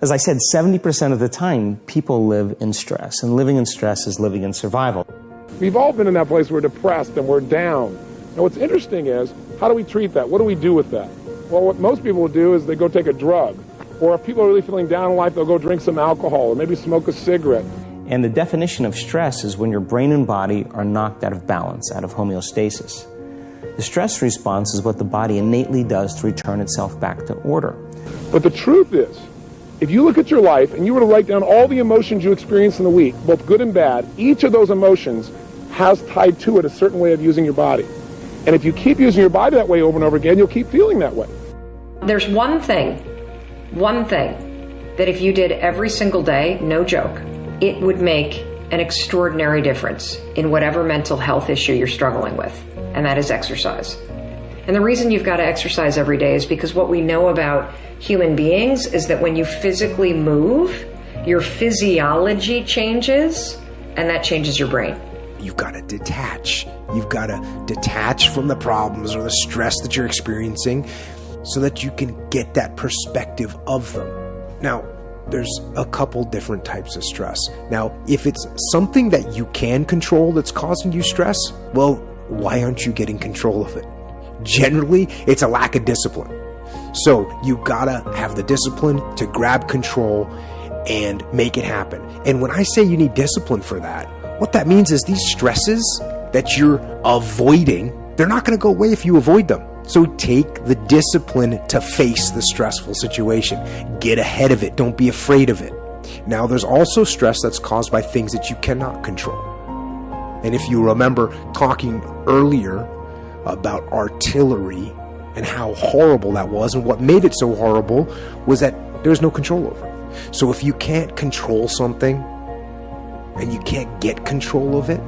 As I said, 70% of the time, people live in stress, and living in stress is living in survival. We've all been in that place where we're depressed and we're down. And what's interesting is, how do we treat that? What do we do with that? Well, what most people will do is they go take a drug. Or if people are really feeling down in life, they'll go drink some alcohol or maybe smoke a cigarette. And the definition of stress is when your brain and body are knocked out of balance, out of homeostasis. The stress response is what the body innately does to return itself back to order. But the truth is, if you look at your life and you were to write down all the emotions you experienced in the week, both good and bad, each of those emotions has tied to it a certain way of using your body. And if you keep using your body that way over and over again, you'll keep feeling that way. There's one thing that if you did every single day, no joke, it would make an extraordinary difference in whatever mental health issue you're struggling with, and that is exercise. And the reason you've got to exercise every day is because what we know about human beings is that when you physically move, your physiology changes, and that changes your brain. You've got to detach. You've got to detach from the problems or the stress that you're experiencing so that you can get that perspective of them. Now, there's a couple different types of stress. Now, if it's something that you can control that's causing you stress, well, why aren't you getting control of it? Generally, it's a lack of discipline. So you gotta have the discipline to grab control and make it happen. And when I say you need discipline for that, what that means is these stresses that you're avoiding, they're not gonna go away if you avoid them. So take the discipline to face the stressful situation. Get ahead of it. Don't be afraid of it. Now, there's also stress that's caused by things that you cannot control. And if you remember talking earlier about artillery and how horrible that was, and what made it so horrible was that there's no control over it. So if you can't control something and you can't get control of it,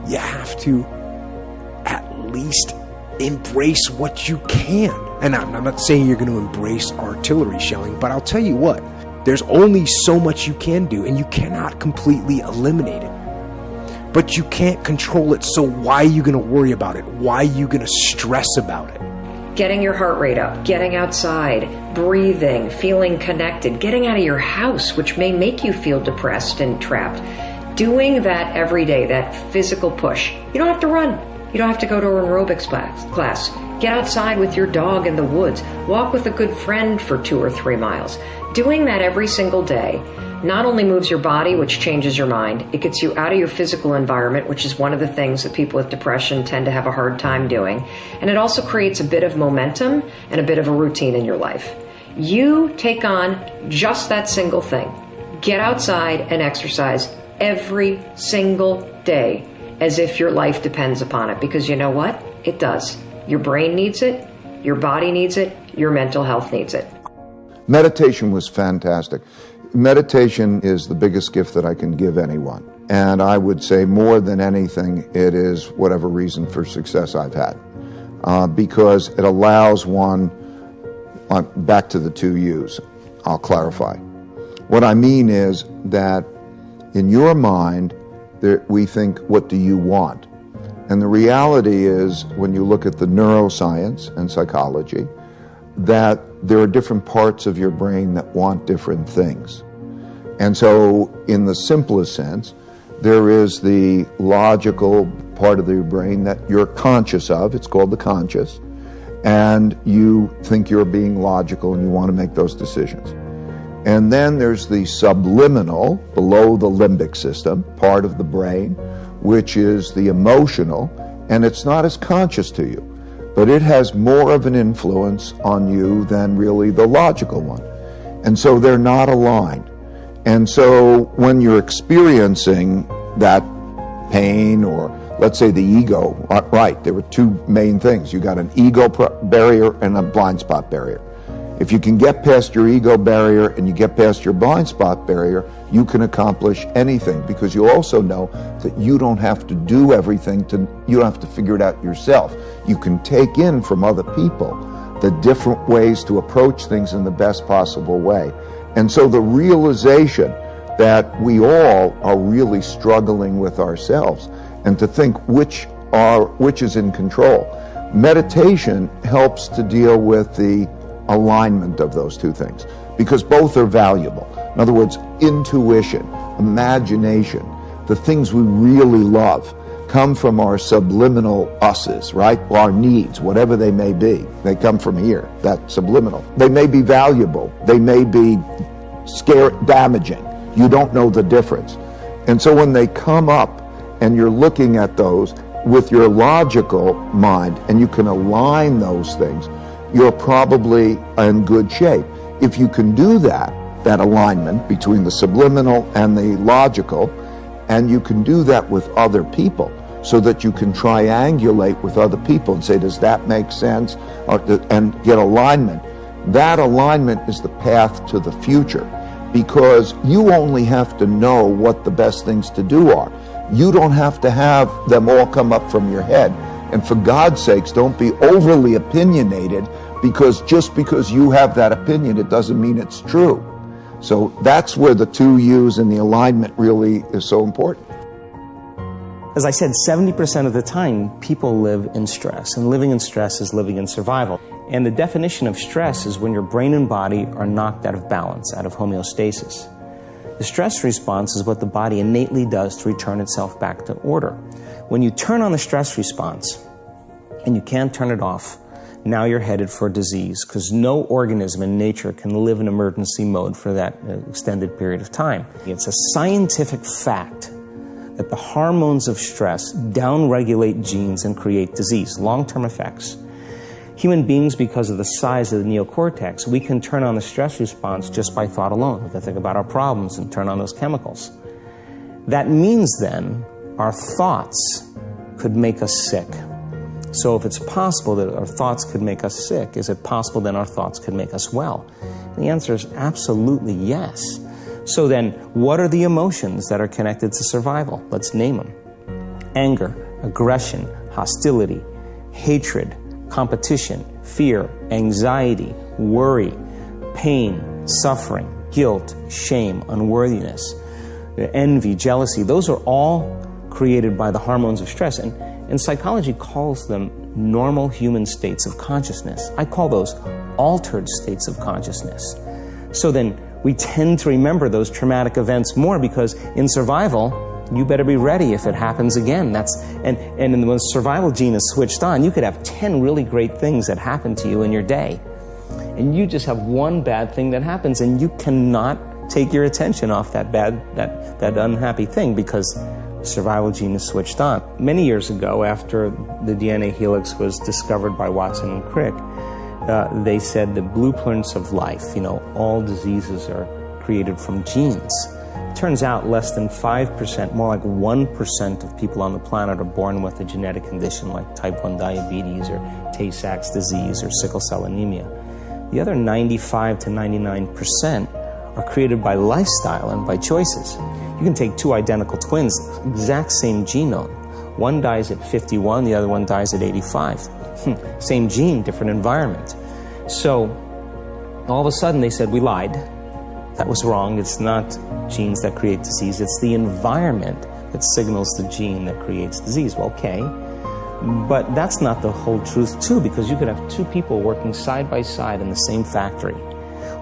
you have to at least embrace what you can. And I'm not saying you're going to embrace artillery shelling, but I'll tell you what, there's only so much you can do, and you cannot completely eliminate it. But you can't control it, so why are you going to worry about it? Why are you going to stress about it? Getting your heart rate up, getting outside, breathing, feeling connected, getting out of your house, which may make you feel depressed and trapped. Doing that every day, that physical push. You don't have to run. You don't have to go to an aerobics class. Get outside with your dog in the woods. Walk with a good friend for 2 or 3 miles. Doing that every single day not only moves your body, which changes your mind, it gets you out of your physical environment, which is one of the things that people with depression tend to have a hard time doing. And it also creates a bit of momentum and a bit of a routine in your life. You take on just that single thing. Get outside and exercise every single day as if your life depends upon it. Because you know what? It does. Your brain needs it. Your body needs it. Your mental health needs it. Meditation was fantastic. Meditation is the biggest gift that I can give anyone. And I would say more than anything, it is whatever reason for success I've had. Because it allows one, back to the 2 U's, I'll clarify. What I mean is that in your mind, we think, what do you want? And the reality is, when you look at the neuroscience and psychology, that there are different parts of your brain that want different things. And so, in the simplest sense, there is the logical part of your brain that you're conscious of. It's called the conscious. And you think you're being logical and you want to make those decisions. And then there's the subliminal, below the limbic system, part of the brain, which is the emotional, and it's not as conscious to you. But it has more of an influence on you than really the logical one. And so they're not aligned. And so when you're experiencing that pain, or let's say the ego, right, there were 2 main things. You got an ego barrier and a blind spot barrier. If you can get past your ego barrier and you get past your blind spot barrier, you can accomplish anything, because you also know that you don't have to do everything, you don't have to figure it out yourself. You can take in from other people the different ways to approach things in the best possible way. And so the realization that we all are really struggling with ourselves, and to think which is in control. Meditation helps to deal with the alignment of those 2 things, because both are valuable. In other words, intuition, imagination, the things we really love come from our subliminal us's, right? Our needs, whatever they may be. They come from here, that subliminal. They may be valuable. They may be damaging. You don't know the difference. And so when they come up and you're looking at those with your logical mind and you can align those things, you're probably in good shape. If you can do that alignment between the subliminal and the logical, and you can do that with other people so that you can triangulate with other people and say, does that make sense? And get alignment. That alignment is the path to the future, because you only have to know what the best things to do are. You don't have to have them all come up from your head. And for God's sakes, don't be overly opinionated, because just because you have that opinion, it doesn't mean it's true. So that's where the two U's and the alignment really is so important. As I said, 70% of the time, people live in stress, and living in stress is living in survival. And the definition of stress is when your brain and body are knocked out of balance, out of homeostasis. The stress response is what the body innately does to return itself back to order. When you turn on the stress response and you can't turn it off, now you're headed for disease, because no organism in nature can live in emergency mode for that extended period of time. It's a scientific fact that the hormones of stress downregulate genes and create disease, long-term effects. Human beings, because of the size of the neocortex, we can turn on the stress response just by thought alone. We can think about our problems and turn on those chemicals. That means then our thoughts could make us sick. So if it's possible that our thoughts could make us sick, is it possible then our thoughts could make us well? The answer is absolutely yes. So then, what are the emotions that are connected to survival? Let's name them. Anger, aggression, hostility, hatred, competition, fear, anxiety, worry, pain, suffering, guilt, shame, unworthiness, envy, jealousy. Those are all created by the hormones of stress. And psychology calls them normal human states of consciousness. I call those altered states of consciousness. So then we tend to remember those traumatic events more, because in survival, you better be ready if it happens again. And when the survival gene is switched on, you could have 10 really great things that happen to you in your day. And you just have one bad thing that happens, and you cannot take your attention off that unhappy thing, because the survival gene is switched on. Many years ago, after the DNA helix was discovered by Watson and Crick, they said the blueprints of life, all diseases are created from genes. Turns out less than 5%, more like 1% of people on the planet are born with a genetic condition like type 1 diabetes or Tay-Sachs disease or sickle cell anemia. The other 95 to 99% are created by lifestyle and by choices. You can take two identical twins, exact same genome. One dies at 51, the other one dies at 85. Same gene, different environment. So all of a sudden they said, we lied. That was wrong. It's not genes that create disease. It's the environment that signals the gene that creates disease. Well, okay. But that's not the whole truth, too, because you could have two people working side by side in the same factory.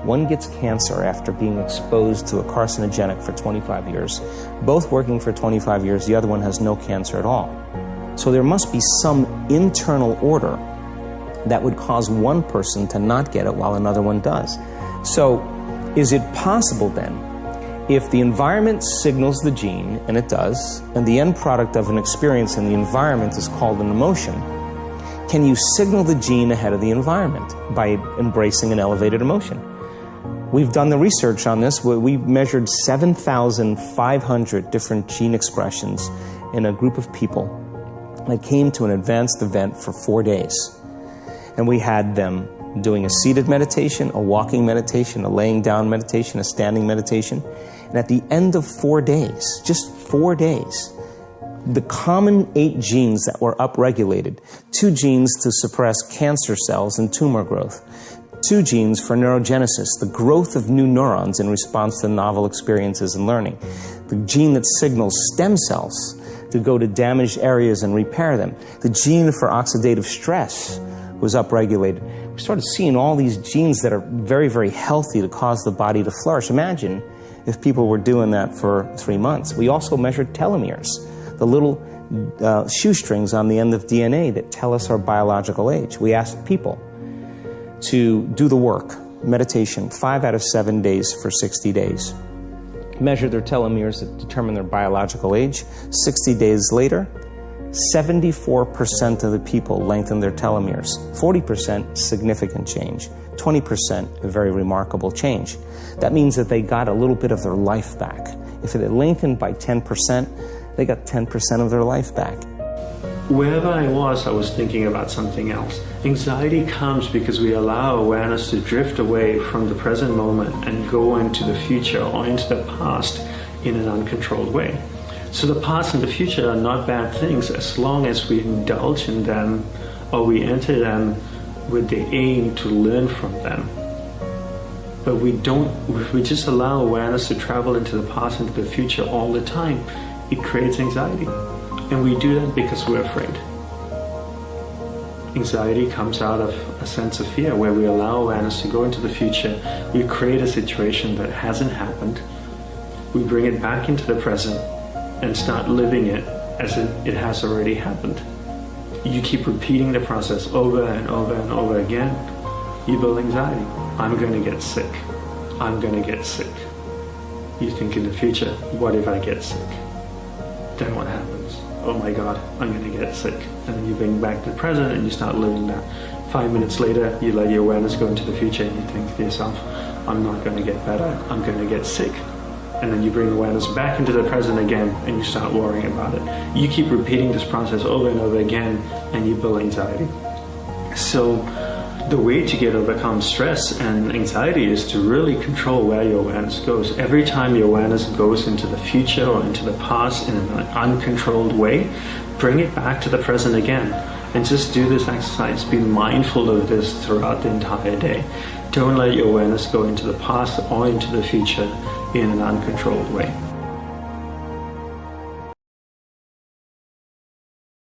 One gets cancer after being exposed to a carcinogenic for 25 years. Both working for 25 years, the other one has no cancer at all. So there must be some internal order that would cause one person to not get it while another one does. So is it possible then, if the environment signals the gene, and it does, and the end product of an experience in the environment is called an emotion, can you signal the gene ahead of the environment by embracing an elevated emotion? We've done the research on this. We've measured 7,500 different gene expressions in a group of people that came to an advanced event for 4 days. And we had them doing a seated meditation, a walking meditation, a laying down meditation, a standing meditation. And at the end of 4 days, just 4 days, the common 8 genes that were upregulated, 2 genes to suppress cancer cells and tumor growth, 2 genes for neurogenesis, the growth of new neurons in response to novel experiences and learning, the gene that signals stem cells to go to damaged areas and repair them, the gene for oxidative stress was upregulated. We started seeing all these genes that are very, very healthy to cause the body to flourish. Imagine if people were doing that for 3 months. We also measured telomeres, the little shoestrings on the end of DNA that tell us our biological age. We asked people to do the work, meditation, 5 out of 7 days for 60 days. Measure their telomeres that determine their biological age. 60 days later, 74% of the people lengthened their telomeres. 40% significant change. 20% a very remarkable change. That means that they got a little bit of their life back. If it had lengthened by 10%, they got 10% of their life back. Wherever I was thinking about something else. Anxiety comes because we allow awareness to drift away from the present moment and go into the future or into the past in an uncontrolled way. So the past and the future are not bad things as long as we indulge in them or we enter them with the aim to learn from them. But if we just allow awareness to travel into the past and into the future all the time, it creates anxiety. And we do that because we're afraid. Anxiety comes out of a sense of fear where we allow awareness to go into the future. We create a situation that hasn't happened. We bring it back into the present and start living it as it has already happened. You keep repeating the process over and over and over again. You build anxiety. I'm going to get sick. I'm going to get sick. You think in the future, what if I get sick? Then what happens? Oh my God, I'm going to get sick. And then you bring back the present and you start living that. 5 minutes later, you let your awareness go into the future and you think to yourself, I'm not going to get better, I'm going to get sick. And then you bring awareness back into the present again and you start worrying about it. You keep repeating this process over and over again and you build anxiety. So the way to overcome stress and anxiety is to really control where your awareness goes. Every time your awareness goes into the future or into the past in an uncontrolled way, bring it back to the present again. And just do this exercise. Be mindful of this throughout the entire day. Don't let your awareness go into the past or into the future in an uncontrolled way.